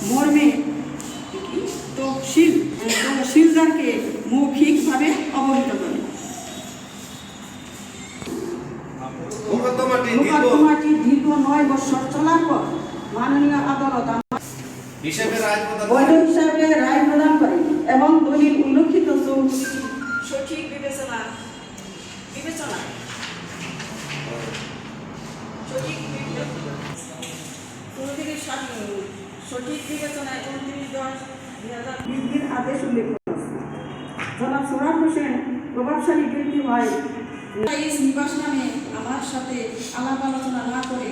মর্মে তহসিলদারকে মৌখিকভাবে অবহিত করে। মোকদ্দমাটি দীর্ঘ 9 বছর চলার পর মাননীয় আদালত বৈধ হিসাবে রায় প্রদান করে এবং দলিল উল্লেখিত সঠিক বিবেচনায় 29/10/2020 আদেশ উল্লেখ করেছে। জনাব সোহরাব হোসেন প্রভাবশালী ব্যক্তি হয় নিবাস নামে আমার সাথে আলাপ আলোচনা না করে